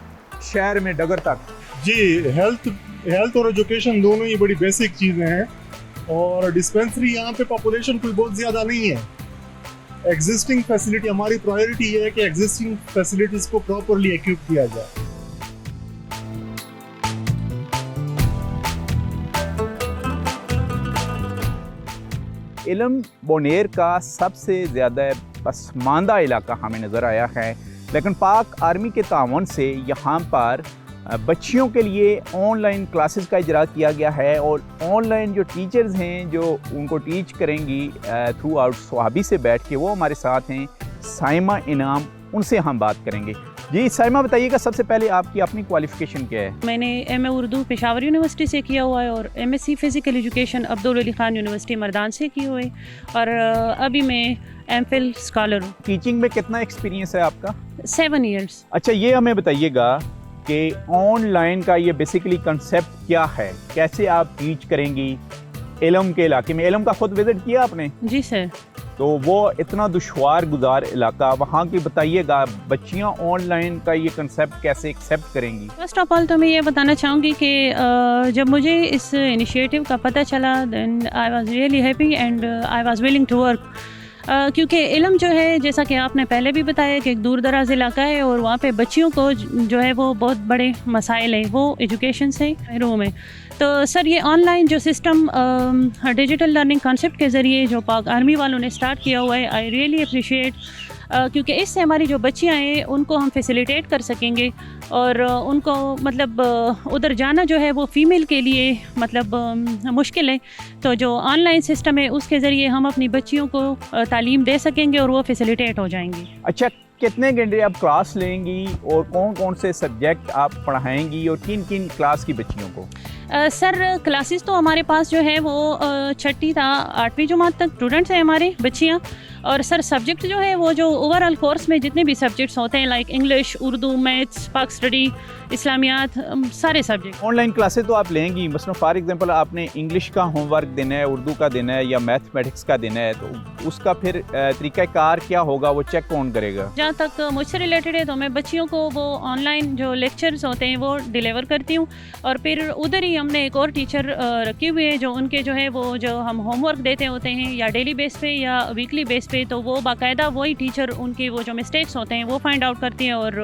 शहर में डगर तक। जी, हेल्थ और एजुकेशन दोनों ही बड़ी बेसिक चीज़ें हैं और डिस्पेंसरी यहाँ पे पॉपुलेशन कोई बहुत ज़्यादा नहीं है। एग्जिस्टिंग फैसिलिटी, हमारी प्रायोरिटी ये है कि एग्जिस्टिंग फैसिलिटीज़ को प्रॉपरली इक्विप किया जाए। इलम बोनेर का सबसे ज़्यादा पसमानदा इलाका हमें नज़र आया है, लेकिन पाक आर्मी के तावन से यहाँ पर बच्चियों के लिए ऑनलाइन क्लासेस का इजरा किया गया है और ऑनलाइन जो टीचर्स हैं जो उनको टीच करेंगी थ्रू आउट स्वाबी से बैठ के, वो हमारे साथ हैं साइमा इनाम, उनसे हम बात करेंगे। जी साइमा, बताइएगा सबसे पहले आपकी अपनी क्वालिफ़िकेशन क्या है? मैंने एमए उर्दू पेशावर यूनिवर्सिटी से किया हुआ है और MSc physical education Abdul Ali Khan university Mardan से की हुई और अभी मैं एमफिल स्कॉलर हूँ। टीचिंग में कितना एक्सपीरियंस है आपका? 7 इयर्स। अच्छा, ये हमें बताइएगा कि ऑनलाइन का ये बेसिकली कंसेप्ट क्या है, कैसे आप टीच करेंगी इलम के इलाके में? इलम का खुद विजिट किया आपने? जी सर। तो वो इतना दुश्वार गुजार इलाका, वहाँ की बताइएगा बच्चियाँ ऑनलाइन का ये कंसेप्ट कैसे एक्सेप्ट करेंगी? फर्स्ट ऑफ ऑल तो मैं ये बताना चाहूँगी कि जब मुझे इस इनिशिएटिव का पता चला, then I was really happy and I was willing to work, क्योंकि इलम जो है, जैसा कि आपने पहले भी बताया कि एक दूर दराज इलाका है और वहाँ पे बच्चियों को जो है वो बहुत बड़े मसाइल हैं, वो एजुकेशन से महरूम है। तो सर, ये ऑनलाइन जो सिस्टम डिजिटल लर्निंग कॉन्सेप्ट के ज़रिए जो पाक आर्मी वालों ने स्टार्ट किया हुआ है, आई रियली अप्रिशिएट, क्योंकि इससे हमारी जो बच्चियाँ हैं उनको हम फैसिलिटेट कर सकेंगे और उनको मतलब उधर जाना जो है वो फ़ीमेल के लिए मतलब मुश्किल है, तो जो ऑनलाइन सिस्टम है उसके ज़रिए हम अपनी बच्चियों को तालीम दे सकेंगे और वो फैसिलिटेट हो जाएंगी। अच्छा, कितने घंटे आप क्लास लेंगी और कौन कौन से सब्जेक्ट आप पढ़ाएंगी और किन किन क्लास की बच्चियों को? सर, क्लासेस तो हमारे पास जो है वो 6ठी था 8वीं जमात तक स्टूडेंट्स हैं हमारे बच्चियाँ, और सर सब्जेक्ट जो है वो जो ओवरऑल कोर्स में जितने भी सब्जेक्ट्स होते हैं लाइक इंग्लिश, उर्दू, मैथ्स, पाक स्टडी, इस्लामियात, सारे सब्जेक्ट। ऑनलाइन क्लासेस तो आप लेंगी, मसलन फॉर एग्जांपल आपने इंग्लिश का होमवर्क देना है, उर्दू का देना है या मैथमेटिक्स का देना है, तो उसका फिर तरीक़ाकार क्या होगा, वो चेक कौन करेगा? जहाँ तक मुझसे रिलेटेड है तो मैं बच्चियों को वो ऑनलाइन जो लेक्चर्स होते हैं वो डिलीवर करती हूँ और फिर उधर ही हमने एक और टीचर रखे हुए हैं जो उनके जो है वो जो हम होमवर्क देते होते हैं या डेली बेस पे या वीकली बेस पे, तो वो बाकायदा वही टीचर उनके वो जो मिस्टेक्स होते हैं वो फाइंड आउट करती हैं और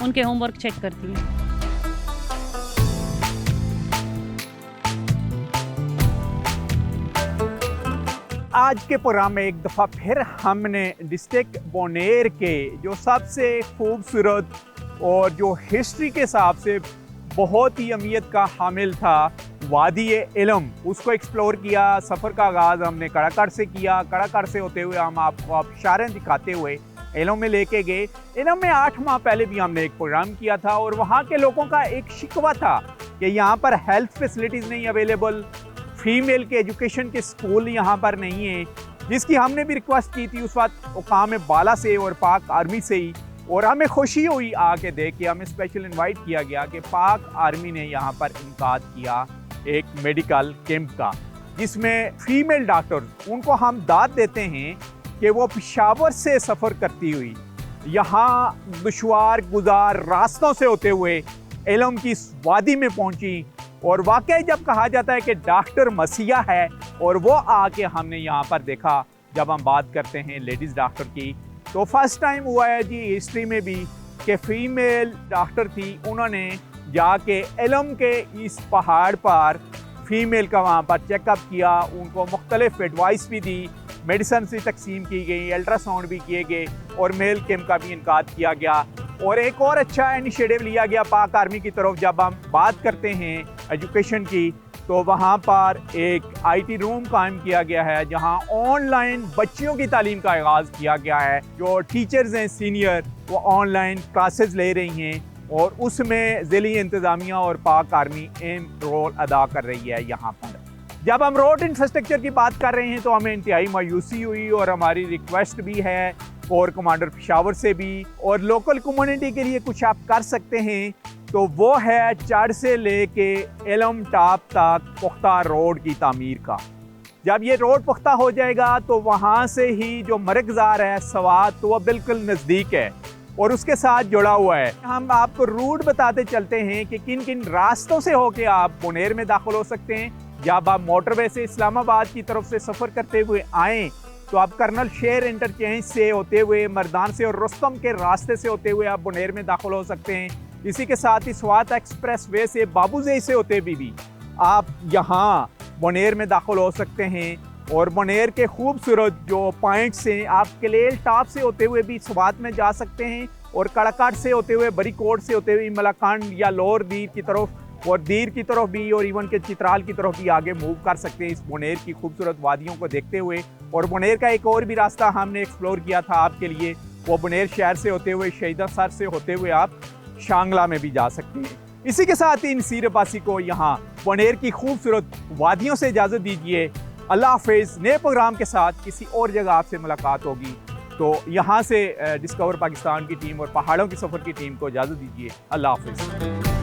उनके होमवर्क चेक करती हैं। आज के प्रोग्राम में एक दफ़ा फिर हमने डिस्ट्रिक्ट बोनेर के जो सबसे खूबसूरत और जो हिस्ट्री के हिसाब से बहुत ही अहमियत का हामिल था वादी इल्म, उसको एक्सप्लोर किया। सफ़र का आगाज़ हमने कड़ाकड़ से किया। कड़ाकड़ से होते हुए हम आपको आबशारें दिखाते हुए इल्म में लेके गए। इल्म में 8 माह पहले भी हमने एक प्रोग्राम किया था और वहाँ के लोगों का एक शिकवा था कि यहाँ पर हेल्थ फैसिलिटीज़ नहीं अवेलेबल, फीमेल के एजुकेशन के स्कूल यहाँ पर नहीं है, जिसकी हमने भी रिक्वेस्ट की थी उस वक्त हुकाम बाला से और पाक आर्मी से ही। और हमें खुशी हुई आके देख के, हमें स्पेशल इनवाइट किया गया कि पाक आर्मी ने यहाँ पर इनकाद किया एक मेडिकल कैंप का, जिसमें फीमेल डॉक्टर, उनको हम दाद देते हैं कि वो पेशावर से सफ़र करती हुई यहाँ दुश्वार गुजार रास्तों से होते हुए इल्म की वादी में पहुँची। और वाकई जब कहा जाता है कि डॉक्टर मसीहा है, और वो आके हमने यहाँ पर देखा। जब हम बात करते हैं लेडीज़ डॉक्टर की, तो फर्स्ट टाइम हुआ है जी हिस्ट्री में भी कि फीमेल डॉक्टर थी, उन्होंने जाके इल्म के इस पहाड़ पर फीमेल का वहाँ पर चेकअप किया, उनको मुख्तलिफ एडवाइस भी दी, मेडिसन से तकसीम की गई, अल्ट्रासाउंड भी किए गए और मेल कैंप का भी इनकाद किया गया। और एक और अच्छा इनिशिएटिव लिया गया पाक आर्मी की तरफ। जब हम बात करते हैं एजुकेशन की, तो वहाँ पर एक IT रूम कायम किया गया है जहाँ ऑनलाइन बच्चियों की तालीम का आगाज़ किया गया है। जो टीचर्स हैं सीनियर, वो ऑनलाइन क्लासेस ले रही हैं और उसमें ज़िली इंतज़ामिया और पाक आर्मी अहम रोल अदा कर रही है यहाँ पर। जब हम रोड इंफ्रास्ट्रक्चर की बात कर रहे हैं तो हमें इंतहाई मायूसी हुई और हमारी रिक्वेस्ट भी है कोर कमांडर पेशावर से भी, और लोकल कम्युनिटी के लिए कुछ आप कर सकते हैं तो वो है चढ़ से लेके इल्म टॉप तक पुख्ता रोड की तामीर का। जब ये रोड पुख्ता हो जाएगा तो वहाँ से ही जो मरगज़ार है सवात, तो वह बिल्कुल नज़दीक है और उसके साथ जुड़ा हुआ है। हम आपको रूट बताते चलते हैं कि किन किन रास्तों से होके आप बोनेर में दाखिल हो सकते हैं। जब आप मोटरवे से इस्लामाबाद की तरफ से सफ़र करते हुए आएँ तो आप कर्नल शेर इंटरचेंज से होते हुए मर्दान से और रुस्तम के रास्ते से होते हुए आप बोनेर में दाखिल हो सकते हैं। इसी के साथ ही स्वात एक्सप्रेस वे से बाबूज़ई से होते भी आप यहाँ बोनेर में दाखिल हो सकते हैं। और बोनेर के खूबसूरत जो पॉइंट्स हैं, आप कलेल टॉप से होते हुए भी स्वात में जा सकते हैं और कड़ाकाट से होते हुए, बरी कोट से होते हुए मलाकांड या लोअर दीर की तरफ और दीर की तरफ भी, और इवन के चित्राल की तरफ भी आगे मूव कर सकते हैं इस बोनेर की खूबसूरत वादियों को देखते हुए। और बोनेर का एक और भी रास्ता हमने एक्सप्लोर किया था आपके लिए, वो बोनेर शहर से होते हुए शहीदा सर से होते हुए आप शांगला में भी जा सकते हैं। इसी के साथ ही नसीर अब्बासी को यहाँ बोनेर की खूबसूरत वादियों से इजाज़त दीजिए। अल्लाह हाफिज़। नए प्रोग्राम के साथ किसी और जगह आपसे मुलाकात होगी। तो यहाँ से डिस्कवर पाकिस्तान की टीम और पहाड़ों की सफ़र की टीम को इजाज़त दीजिए। अल्लाह हाफिज़।